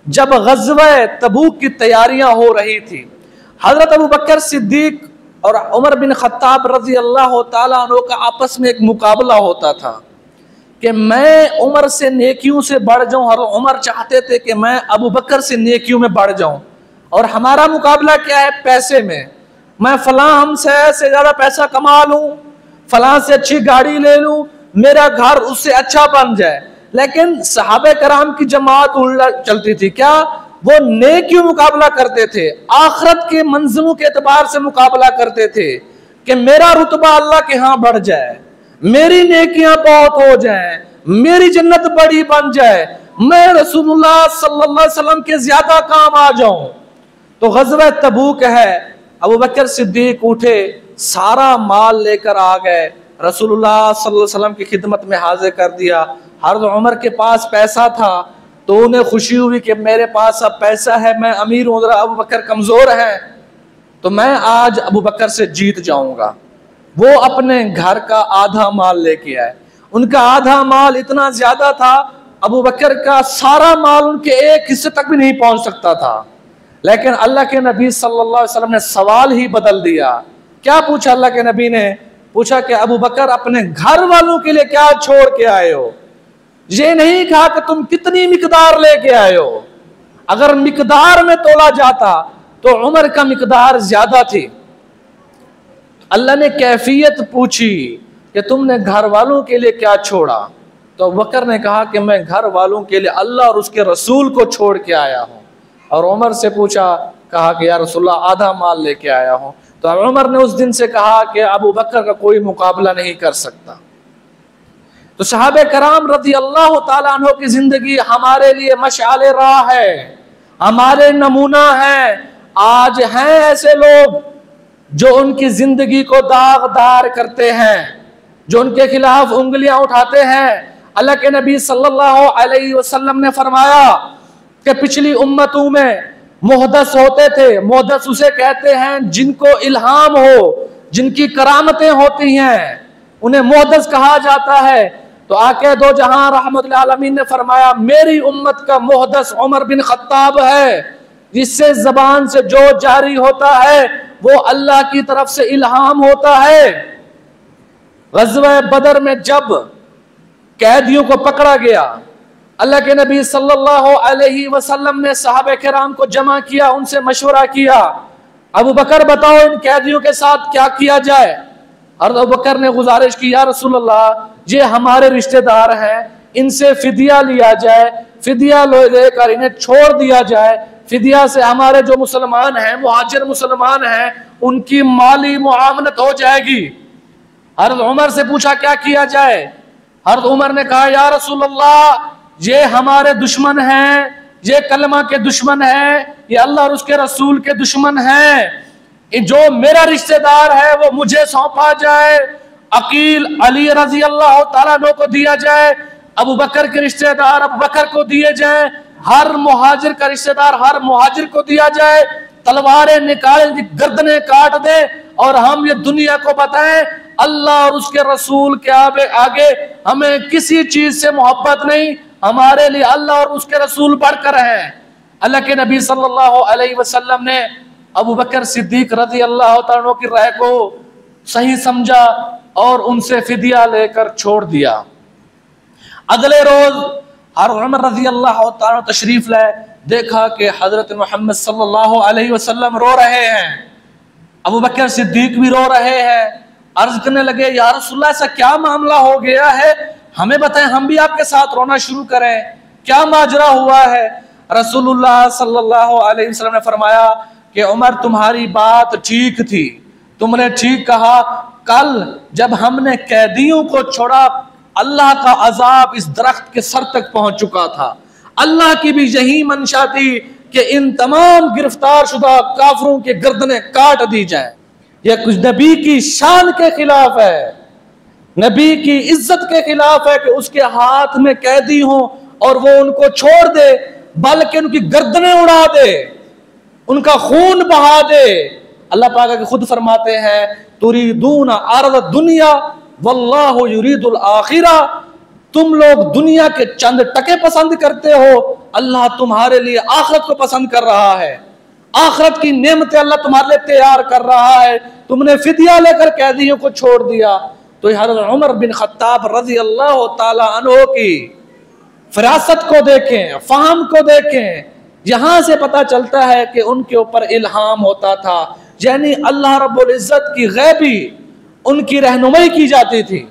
जब ग़ज़वा तबूक की तैयारियां हो रही थी, हज़रत अबू बकर सिद्दीक और उमर बिन ख़त्ताब रज़ी अल्लाह ताला अन्हु का आपस में एक मुकाबला होता था कि मैं उमर से नेकियों से बढ़ जाऊं, और उमर चाहते थे कि मैं अबू बकर से नेकियों में बढ़ जाऊं। और हमारा मुकाबला क्या है? पैसे में। मैं फलां हमसे से ज़्यादा पैसा कमा लूं, फलां से अच्छी गाड़ी ले लूं, मेरा घर उससे अच्छा बन जाए। लेकिन सहाबे कराम की जमात उल्टा चलती थी। क्या? वो नेकियों मुकाबला करते थे, आखिरत के मंजिलों के एतबार से मुकाबला करते थे कि मेरा रुतबा अल्लाह के यहाँ बढ़ जाए, मेरी नेकियां बहुत हो जाए, मेरी जन्नत बड़ी बन जाए, मैं रसूलुल्लाह सल्लल्लाहु अलैहि वसल्लम के ज्यादा काम आ जाऊं। तो ग़ज़वा तबूक है, अबू बकर सिद्दीक उठे, सारा माल लेकर आ गए, रसूलुल्लाह सल्लल्लाहु अलैहि वसल्लम की खिदमत में हाजिर कर दिया। हज़रत उमर के पास पैसा था तो उन्हें खुशी हुई कि मेरे पास अब पैसा है, मैं अमीर हूं, अबू बकर कमजोर है, तो मैं आज अबू बकर से जीत जाऊंगा। वो अपने घर का आधा माल लेके आए। उनका आधा माल इतना ज्यादा था, अबू बकर का सारा माल उनके एक हिस्से तक भी नहीं पहुंच सकता था। लेकिन अल्लाह के नबी सल्लल्लाहु अलैहि वसल्लम ने सवाल ही बदल दिया। क्या पूछा अल्लाह के नबी ने? पूछा कि अबू बकर अपने घर वालों के लिए क्या छोड़ के आए हो? ये नहीं कहा कि तुम कितनी मिकदार लेके आए हो। अगर मिकदार में तोला जाता तो उमर का मिकदार ज्यादा थी। अल्लाह ने कैफियत पूछी कि तुमने घर वालों के लिए क्या छोड़ा, तो अबू बकर ने कहा कि मैं घर वालों के लिए अल्लाह और उसके रसूल को छोड़ के आया हूं। और उमर से पूछा, कहा कि या रसूलल्लाह आधा माल लेके आया हूं। तो उमर ने उस दिन से कहा कि अबू बकर का कोई मुकाबला नहीं कर सकता। तो सहाबे कराम रज़ी अल्लाह ताला अन्हु की जिंदगी हमारे लिए मशाले राह है, हमारे नमूना है। आज हैं ऐसे लोग जो उनकी जिंदगी को दागदार करते हैं, जो उनके खिलाफ उंगलियां उठाते हैं। अल्लाह के नबी सल्लल्लाहु अलैहि वसल्लम ने फरमाया कि पिछली उम्मतों में मुहदस होते थे। मुहदस उसे कहते हैं जिनको इल्हाम हो, जिनकी करामतें होती हैं, उन्हें मुहदस कहा जाता है। तो आके दो जहां रहमतुल आलमीन ने फरमाया, मेरी उम्मत का मुहदस उमर बिन ख़त्ताब है, जिससे जबान से जो जारी होता है वो अल्लाह की तरफ से इल्हाम होता है। ग़ज़वा बदर में जब कैदियों को पकड़ा गया, अल्लाह के नबी सल्लल्लाहु अलैहि वसल्लम ने सहाबे किराम को जमा किया, उनसे मशवरा किया, अबू बकर बताओ इन कैदियों के साथ क्या किया जाए। और अबू बकर ने गुजारिश की, या रसूलल्लाह ये हमारे रिश्तेदार हैं, इनसे फिदिया लिया जाए, फिदिया लेकर इन्हें छोड़ दिया जाए। फिदिया से हमारे जो मुसलमान हैं, मुहाजिर मुसलमान हैं, उनकी माली मुआमलत हो जाएगी। हज़रत उमर से पूछा क्या किया जाए। हज़रत उमर ने कहा, या रसूलल्लाह ये हमारे दुश्मन हैं, ये कलमा के दुश्मन हैं, ये अल्लाह और उसके रसूल के दुश्मन हैं। जो मेरा रिश्तेदार है वो मुझे सौंपा जाए, अकील अली रजी अल्लाह तआला अन्हु को दिया जाए, अबू बकर के रिश्तेदार अबू बकर को दिए जाए, हर मुहाजिर का रिश्तेदार हर मुहाजिर को दिया जाए। तलवारें निकाल, गर्दनें काट दे और हम ये दुनिया को बताएं अल्लाह और उसके रसूल के आगे हमें किसी चीज से मोहब्बत नहीं, हमारे लिए अल्लाह और उसके रसूल बढ़कर है। अल्लाह के नबी सल्लल्लाहु अलैहि वसल्लम ने अबू बकर सिद्दीक रज़ी अल्लाह तआला अन्हु की राय को सही समझा और उनसे फिदिया लेकर छोड़ दिया। अगले रोज हज़रत उमर रज़ी अल्लाह तआला तशरीफ लाए, देखा कि हजरत मोहम्मद सल्लल्लाहु अलैहि वसल्लम रो रहे हैं, अबू बकर सिद्दीक भी रो रहे हैं। अर्ज करने लगे, या रसूलल्लाह ऐसा क्या मामला हो गया है, हमें बताएं, हम भी आपके साथ रोना शुरू करें, क्या माजरा हुआ है। रसूलुल्लाह सल्लल्लाहु अलैहि वसल्लम ने फरमाया कि उमर तुम्हारी बात ठीक थी, तुमने ठीक कहा, कल जब हमने कैदियों को छोड़ा अल्लाह का अजाब इस दरख्त के सर तक पहुंच चुका था। अल्लाह की भी यही मंशा थी कि इन तमाम गिरफ्तार शुदा काफिरों के गर्दनें काट दी जाएं। यह कुछ नबी की शान के खिलाफ है, नबी की इज्जत के खिलाफ है कि उसके हाथ में कैदी हो और वो उनको छोड़ दे, बल्कि उनकी गर्दनें उड़ा दे, उनका खून बहा दे। अल्लाह पाक खुद फरमाते हैं, तुरीदूना अर्द दुनिया वल्लाहु युरीदुल आखिरा, तुम लोग दुनिया के चंद टके पसंद करते हो, अल्लाह तुम्हारे लिए आखिरत को पसंद कर रहा है। आखिरत की नेमतें अल्लाह तुम्हारे लिए तैयार कर रहा है। तुमने फिदिया लेकर कैदियों को छोड़ दिया। तो हज़रत उमर बिन खत्ताब रज़ी अल्लाह ताला अन्हु की फरासत को देखें, फ़हम को देखें। यहां से पता चलता है कि उनके ऊपर इल्हाम होता था, यानी अल्लाह रब्बुल इज्जत की गैबी उनकी रहनुमाई की जाती थी।